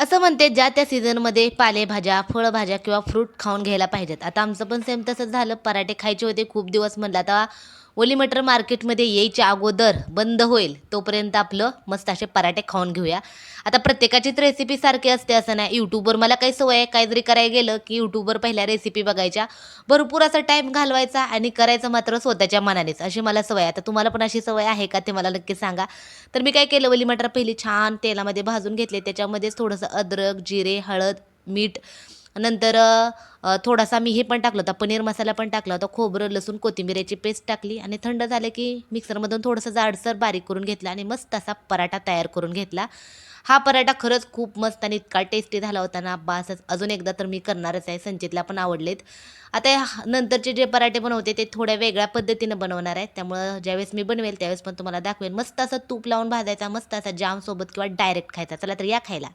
असं म्हणते ज्या त्या सीझनमध्ये पालेभाज्या, फळभाज्या किंवा फ्रूट खाऊन घ्यायला पाहिजेत. आता आमचं पण सेम तसंच झालं. पराठे खायचे होते खूप दिवस म्हणलं आता ओली मटर मार्केटमध्ये यायच्या अगोदर बंद होईल तोपर्यंत आपलं मस्त असे पराठे खाऊन घेऊया. आता प्रत्येकाचीच रेसिपी सारखी असते असं नाही. YouTubeवर मला काही सवय आहे काहीतरी करायला गेलं, की YouTubeवर पहिल्या रेसिपी बघायच्या. भरपूर असा टाईम घालवायचा आणि करायचं मात्र स्वतःच्या मनानेच अशी मला सवय आहे. आता तुम्हाला पण अशी सवय आहे का ते मला नक्की सांगा. तर मी काय केलं ओली मटार पहिली छान तेलामध्ये भाजून घेतले. त्याच्यामध्येच थोडंसं अद्रक, जिरे, हळद, मीठ नंतर थोडासा मी हे पण टाकलं होतं पनीर मसाला पण टाकला होता. खोबरं, लसूण, कोथिंबीरची पेस्ट टाकली आणि थंड झालं की मिक्सरमधून थोडंसं जाडसर बारीक करून घेतलं आणि मस्त असा पराठा तयार करून घेतला. हा पराठा खरंच खूप मस्त आणि इतका टेस्टी झाला होता ना, बासच. अजून एकदा तर मी करणारच आहे. संचितला पण आवडलेत. आता नंतरचे जे पराठे बनवते ते थोड्या वेगळ्या पद्धतीनं बनवणार आहे. त्यामुळं ज्यावेळेस मी बनवेल त्यावेळेस पण तुम्हाला दाखवेन. मस्त असं तूप लावून भाजायचा, मस्त असा जामसोबत किंवा डायरेक्ट खायचा. चला तर या खायला.